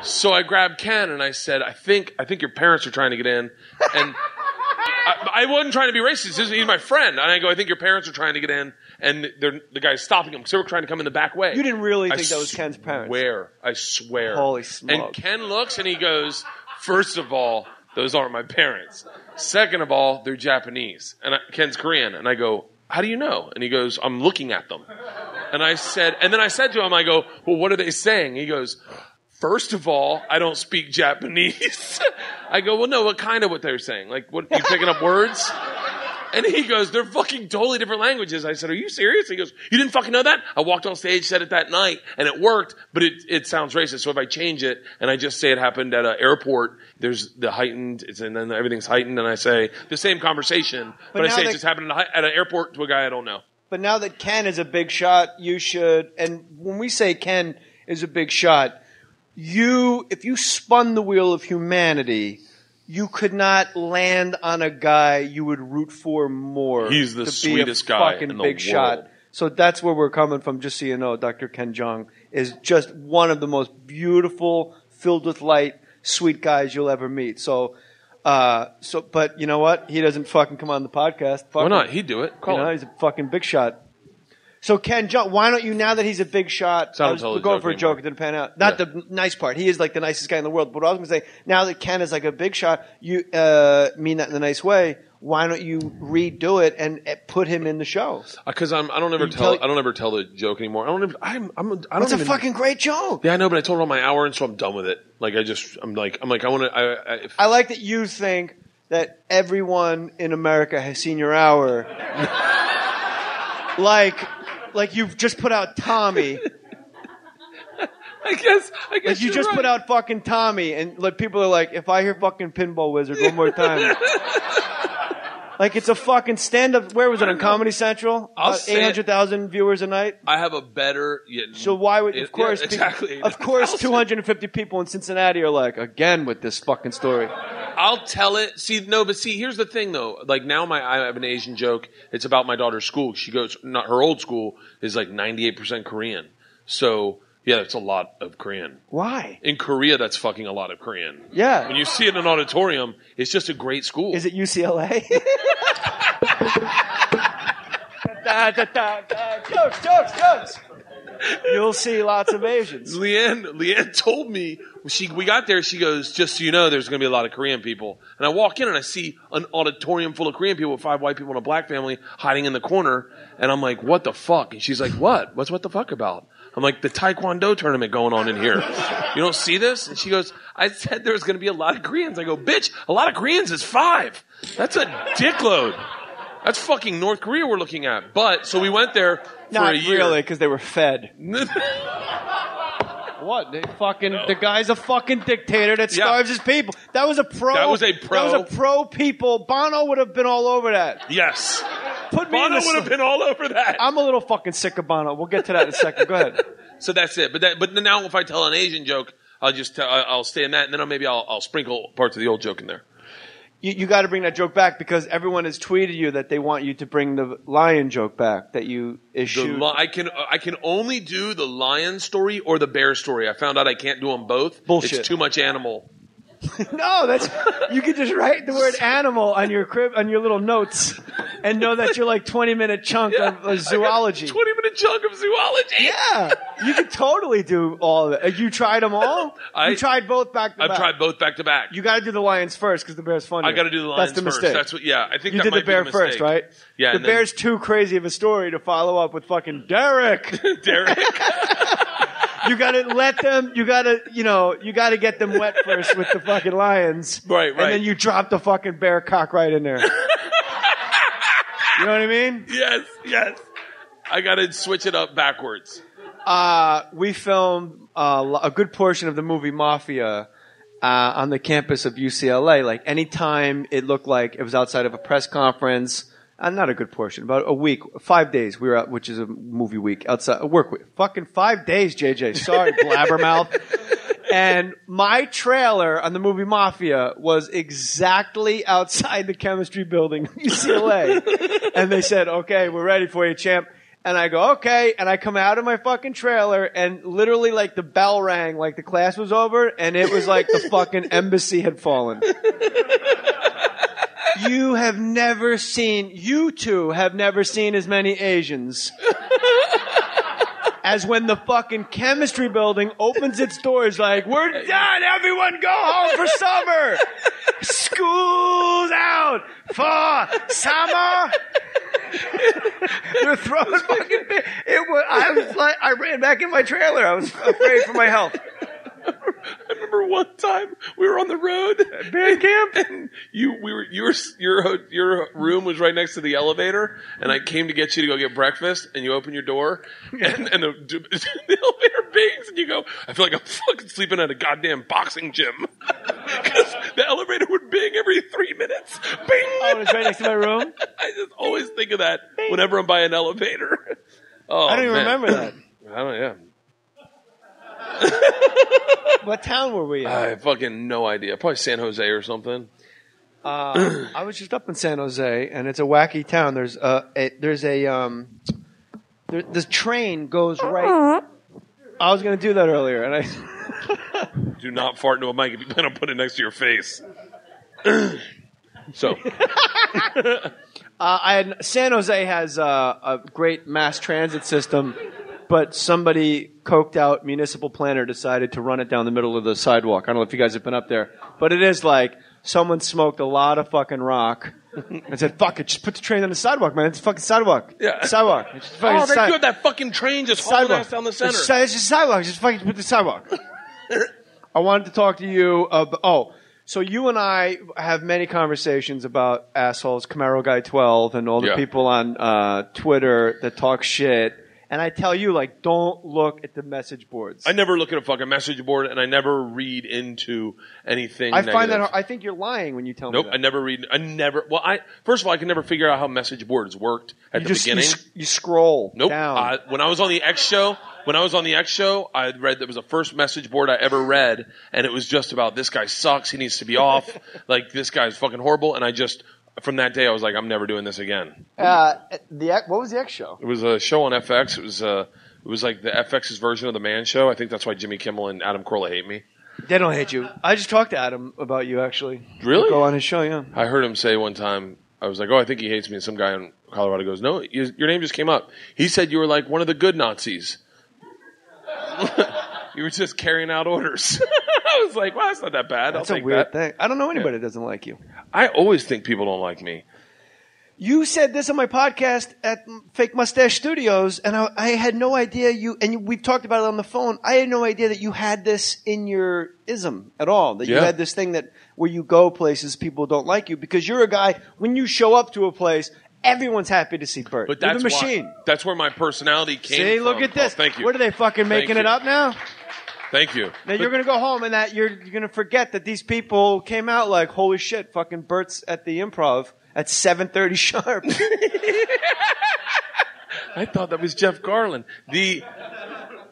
So I grabbed Ken and I said, I think your parents are trying to get in. And I wasn't trying to be racist. He's my friend. And I go, I think your parents are trying to get in. And the guy's stopping them because they were trying to come in the back way. You didn't really think that was Ken's parents? I swear. Holy smoke. And Ken looks and he goes, first of all, those aren't my parents. Second of all, they're Japanese. And Ken's Korean. And I go, how do you know? And he goes, I'm looking at them. And then I said to him, I go, well, what are they saying? He goes, first of all, I don't speak Japanese. I go, well, no, what kind of what they're saying? Like, what, you picking up words? And he goes, they're fucking totally different languages. I said, are you serious? He goes, you didn't fucking know that? I walked on stage, said it that night, and it worked, but it sounds racist. So if I change it and I just say it happened at an airport, there's the heightened, and then everything's heightened, and I say the same conversation, but I say it just happened at an airport to a guy I don't know. But now that Ken is a big shot, you should, and when we say Ken is a big shot, if you spun the wheel of humanity, you could not land on a guy you would root for more. He's the sweetest guy in the big world. Shot. So that's where we're coming from. Just so you know, Dr. Ken Jeong is just one of the most beautiful, filled with light, sweet guys you'll ever meet. But you know what? He doesn't fucking come on the podcast. Why not? He'd do it. Call him. He's a fucking big shot. So Ken Jeong, why don't you, now that he's a big shot, I was going for a joke, it didn't pan out. Not the nice part. He is like the nicest guy in the world. But what I was going to say, now that Ken is like a big shot, you mean that in a nice way, why don't you redo it and put him in the show? Because I don't ever tell the joke anymore. It's a fucking great joke. Yeah, I know, but I told it on my hour, and so I'm done with it. Like I want to. I like that you think that everyone in America has seen your hour. Like you've just put out Tommy. I guess like you just put out fucking Tommy, and like people are like, if I hear fucking Pinball Wizard one more time. Like it's a fucking stand-up. Where was it on Comedy Central? 800,000 viewers a night. I have a better. So why would of course? Yeah, exactly. Of course, 250 people in Cincinnati are like, again with this fucking story. I'll tell it. But here's the thing though. Like now, I have an Asian joke. It's about my daughter's school. She goes, not her old school is like 98% Korean. So. Yeah, it's a lot of Korean. Why? In Korea, that's fucking a lot of Korean. Yeah. When you see it in an auditorium, it's just a great school. Is it UCLA? Jokes. You'll see lots of Asians. Leanne told me, we got there, she goes, just so you know, there's going to be a lot of Korean people. And I walk in and I see an auditorium full of Korean people with 5 white people and a black family hiding in the corner. And I'm like, what the fuck? And she's like, what? What's what the fuck about? I'm like, the Taekwondo tournament going on in here. You don't see this? And she goes, I said there was going to be a lot of Koreans. I go, bitch, a lot of Koreans is 5. That's a dickload. That's fucking North Korea we're looking at. But, so we went there for a year. Not really, because they were fed. What? The guy's a fucking dictator that starves his people. That was a pro people. Bono would have been all over that. Yes. Bono would have been all over that. I'm a little fucking sick of Bono. We'll get to that in a second. Go ahead. So that's it. But now if I tell an Asian joke, I'll stay in that, and then maybe I'll sprinkle parts of the old joke in there. You got to bring that joke back because everyone has tweeted you that they want you to bring the lion joke back that you issued. I can only do the lion story or the bear story. I found out I can't do them both. Bullshit. It's too much animal. No, you could just write the word animal on your crib, on your little notes, and know that you're like 20-minute chunk of zoology. 20-minute chunk of zoology. Yeah, you could totally do all of it. You tried them all. You tried both back to back. I've tried both back to back. You got to do the lions first because the bear's funny. I got to do the lions first. That's the mistake. That's what. Yeah, I think you that did might the bear be the mistake. first, right? Yeah, the bear's too crazy of a story to follow up with fucking Derek. You gotta let them, you gotta get them wet first with the fucking lions. Right. And then you drop the fucking bear cock right in there. You know what I mean? Yes. I gotta switch it up backwards. We filmed a good portion of the movie Mafia on the campus of UCLA. Like anytime it looked like it was outside of a press conference, not a good portion, about a week, 5 days we were out, which is a movie week, outside, a work week. Fucking 5 days, JJ. Sorry, blabbermouth. And my trailer on the movie Mafia was exactly outside the chemistry building, UCLA. And they said, okay, we're ready for you, champ. And I go, okay. And I come out of my fucking trailer and literally like the bell rang, like the class was over and it was like the fucking embassy had fallen. You two have never seen as many Asians as when the fucking chemistry building opens its doors like, we're done, everyone go home for summer. School's out for summer. They're throwing fucking. I ran back in my trailer. I was afraid for my health. I remember one time we were on the road at band camp, and your room was right next to the elevator, and I came to get you to go get breakfast, and you open your door, and the elevator bings, and you go, I feel like I'm fucking sleeping at a goddamn boxing gym. Because the elevator would bing every 3 minutes. Bing! Oh, it's right next to my room? I just always think of that whenever I'm by an elevator. Oh, I don't even remember that. I don't, yeah. What town were we in? I have fucking no idea. Probably San Jose or something. I was just up in San Jose, and it's a wacky town. The train goes right. I was going to do that earlier, and I. Do not fart into a mic if you plan on putting it next to your face. So. San Jose has a great mass transit system, but somebody coked out municipal planner decided to run it down the middle of the sidewalk. I don't know if you guys have been up there, but it is like someone smoked a lot of fucking rock and said, fuck it, just put the train on the sidewalk, man. It's a fucking sidewalk. Yeah. Sidewalk. Oh, they're good. That fucking train just hauling us down the center. It's just sidewalk. Just fucking put the sidewalk. I wanted to talk to you so you and I have many conversations about assholes, Camaro Guy 12, and all the people on Twitter that talk shit. And I tell you, like, don't look at the message boards. I never look at a fucking message board, and I never read into anything I negative. find that I think you're lying when you tell me that. Nope, I never read. First of all, I can never figure out how message boards worked at the beginning. You scroll Nope. down. When I was on the X show, I read that was the first message board I ever read, and it was just about this guy sucks, he needs to be off, like this guy's fucking horrible, and I just. From that day, I was like, I'm never doing this again. What was the X show? It was a show on FX. It was like the FX's version of the Man Show. I think that's why Jimmy Kimmel and Adam Carolla hate me. They don't hate you. I just talked to Adam about you, actually. Really? Go on his show, yeah. I heard him say one time, I was like, oh, I think he hates me. And some guy in Colorado goes, no, your name just came up. He said you were like one of the good Nazis. You were just carrying out orders. I was like, well, that's not that bad. That's I'll take a weird that. thing. I don't know anybody that doesn't like you. I always think people don't like me. You said this on my podcast at Fake Mustache Studios, and I had no idea we've talked about it on the phone. I had no idea that you had this in your ism at all. That you had this thing that where you go places people don't like you because you're a guy, when you show up to a place, everyone's happy to see Bert. But that's the machine. That's where my personality came from. See, look at this. Oh, thank you. What are they fucking making it up now? Thank you. Now you're going to go home and that you're going to forget that these people came out like, holy shit, fucking Bert's at the Improv at 7:30 sharp. I thought that was Jeff Garland.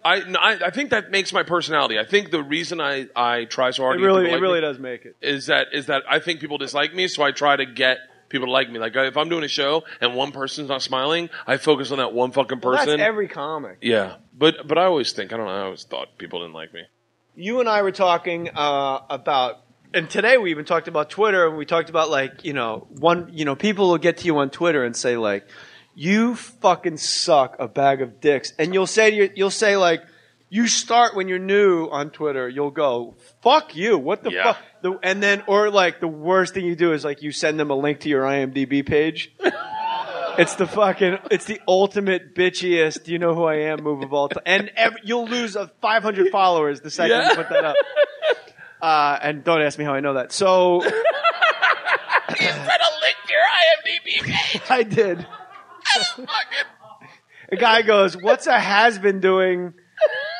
I think that makes my personality. I think the reason I try so hard to get people to like it really me does make it. is that I think people dislike me, so I try to get people to like me. Like if I'm doing a show and one person's not smiling, I focus on that one fucking person. Well, that's every comic. Yeah, but I always think I always thought people didn't like me. You and I were talking about, and today we even talked about Twitter, and we talked about like people will get to you on Twitter and say like, you fucking suck, a bag of dicks, and you'll say like. You start when you're new on Twitter, you'll go, fuck you, what the fuck? And then, or like the worst thing you do is like you send them a link to your IMDb page. It's the ultimate bitchiest, you know who I am move of all time. And you'll lose 500 followers the second you put that up. And don't ask me how I know that. So. You sent a link to your IMDb page. I did. A guy goes, what's a has-been doing?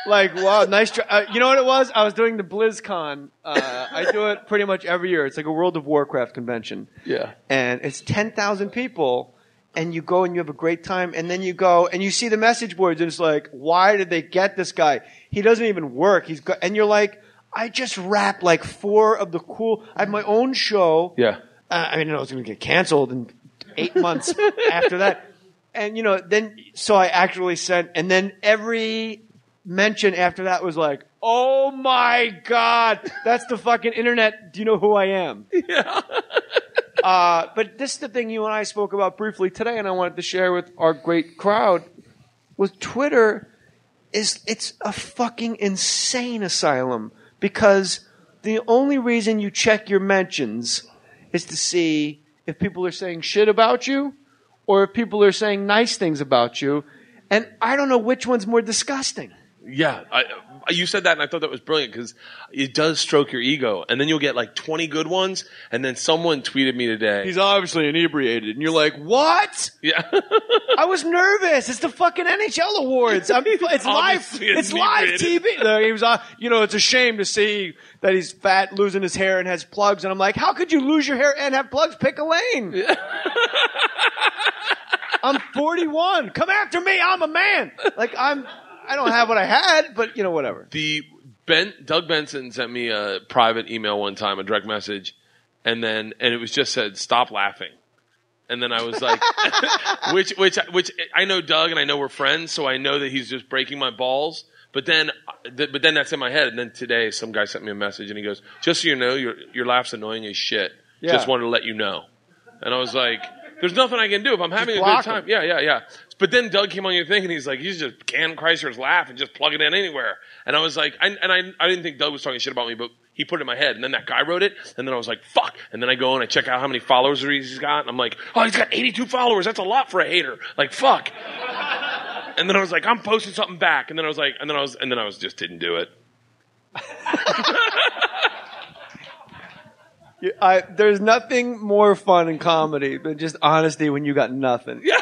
Like, wow, nice try. You know what it was? I was doing the BlizzCon. I do it pretty much every year. It's like a World of Warcraft convention. Yeah. And it's 10,000 people, and you go and you have a great time, and then you go and you see the message boards, and it's like, why did they get this guy? He doesn't even work. And you're like, I just wrapped like 4 of the cool. I have my own show. Yeah. I mean, I was going to get canceled in 8 months after that. And, so I actually sent, and then every mention after that was like, oh my God, that's the fucking internet. Do you know who I am? Yeah. But this is the thing you and I spoke about briefly today, and I wanted to share with our great crowd, was Twitter it's a fucking insane asylum, because the only reason you check your mentions is to see if people are saying shit about you or if people are saying nice things about you. And I don't know which one's more disgusting. Yeah, you said that, and I thought that was brilliant because it does stroke your ego, and then you'll get like 20 good ones, and then someone tweeted me today. He's obviously inebriated, and you're like, what? Yeah, I was nervous. It's the fucking NHL awards. It's live. It's live TV. He was, it's a shame to see that he's fat, losing his hair, and has plugs. And I'm like, how could you lose your hair and have plugs? Pick a lane. Yeah. I'm 41. Come after me. I'm a man. I don't have what I had, but whatever. Doug Benson sent me a private email one time, a direct message, and it was just said, "Stop laughing." And then I was like, which I know Doug and I know we're friends, so I know that he's just breaking my balls. But then that's in my head. And then today, some guy sent me a message and he goes, "Just so you know, your laugh's annoying as shit. Yeah. Just wanted to let you know." And I was like, there's nothing I can do if I'm having a good time. Yeah. But then Doug came on your thing and he's like, you just can Kreischer's laugh and just plug it in anywhere. And I was like, I didn't think Doug was talking shit about me, but he put it in my head. And then that guy wrote it. And then I was like, fuck. And then I go and I check out how many followers he's got. And I'm like, oh, he's got 82 followers. That's a lot for a hater. Like, fuck. And then I was like, I'm posting something back. And then I was just didn't do it. There's nothing more fun in comedy than just honesty when you got nothing. Yeah.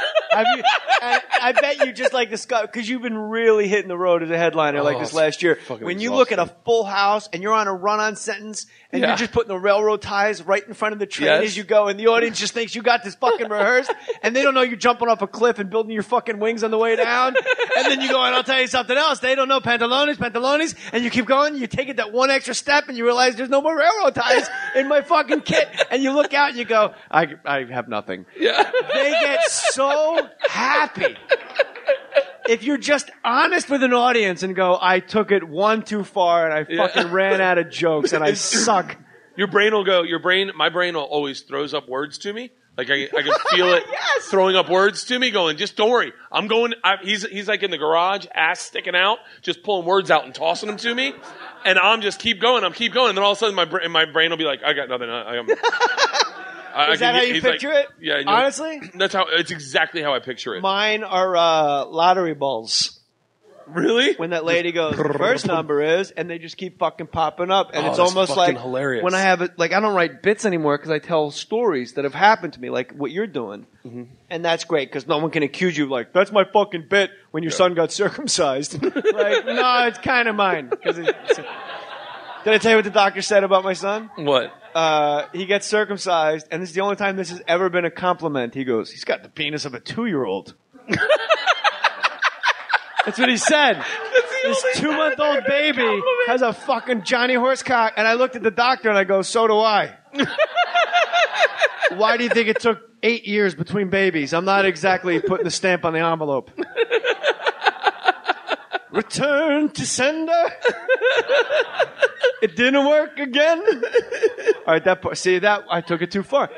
I bet you just like this guy, because you've been really hitting the road as a headliner like this last year. When you look at a full house and you're on a run-on sentence and you're just putting the railroad ties right in front of the train as you go, and the audience just thinks you got this fucking rehearsed, and they don't know you're jumping off a cliff and building your fucking wings on the way down. And then you go, and I'll tell you something else. They don't know pantalones, and you keep going. You take it that one extra step, and you realize there's no more railroad ties in my fucking kit. And you look out and you go, I have nothing. Yeah. They get so happy if you're just honest with an audience and go, I took it one too far and I fucking ran out of jokes and I suck. My brain will always throws up words to me. Like I can feel it throwing up words to me going, just don't worry. I'm going, he's like in the garage, ass sticking out, just pulling words out and tossing them to me. And I'm just keep going. And then all of a sudden my brain will be like, I got nothing. Is that how you picture it? Yeah. Honestly? It's exactly how I picture it. Mine are lottery balls. Really? When that lady goes, the first number is, and they just keep fucking popping up. And it's almost like hilarious. When I have it, like I don't write bits anymore because I tell stories that have happened to me, like what you're doing. Mm-hmm. And that's great because no one can accuse you like, that's my fucking bit when your son got circumcised. Like, no, it's kind of mine. Did I tell you what the doctor said about my son? What? He gets circumcised, and this is the only time this has ever been a compliment. He goes, he's got the penis of a 2-year-old. That's what he said. This 2-month-old baby has a fucking Johnny horse cock. And I looked at the doctor and I go, so do I. Why do you think it took 8 years between babies? I'm not exactly putting the stamp on the envelope. Return to sender. It didn't work again. All right, that part. See, that I took it too far.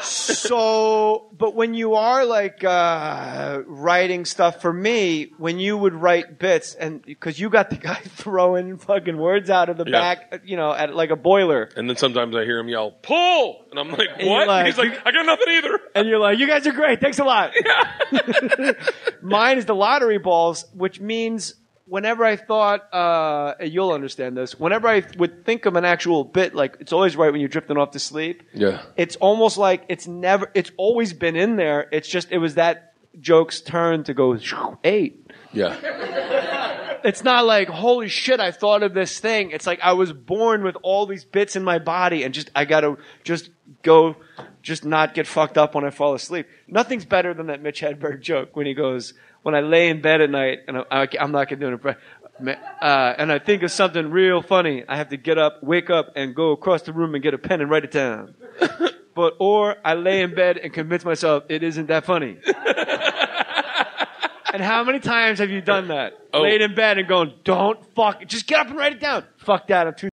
So, but when you are like writing stuff for me, when you would write bits, and because you got the guy throwing fucking words out of the back, at like a boiler. And then sometimes I hear him yell, "Pull!" And I'm like, "What?" And he's like, "I got nothing either." And you're like, "You guys are great. Thanks a lot." Yeah. Mine is the lottery balls, which means whenever I thought, you'll understand this, whenever I would think of an actual bit, like it's always right when you're drifting off to sleep. Yeah. It's almost like it's always been in there. It's just, it was that joke's turn to go 8. Yeah. It's not like, holy shit, I thought of this thing. It's like I was born with all these bits in my body and I gotta just not get fucked up when I fall asleep. Nothing's better than that Mitch Hedberg joke when he goes, when I lay in bed at night, and I'm not going to do it, and I think of something real funny, I have to get up, wake up, and go across the room and get a pen and write it down. But or I lay in bed and convince myself it isn't that funny. And how many times have you done that? Oh. Laid in bed and going, don't fuck, just get up and write it down. Fuck that, I'm too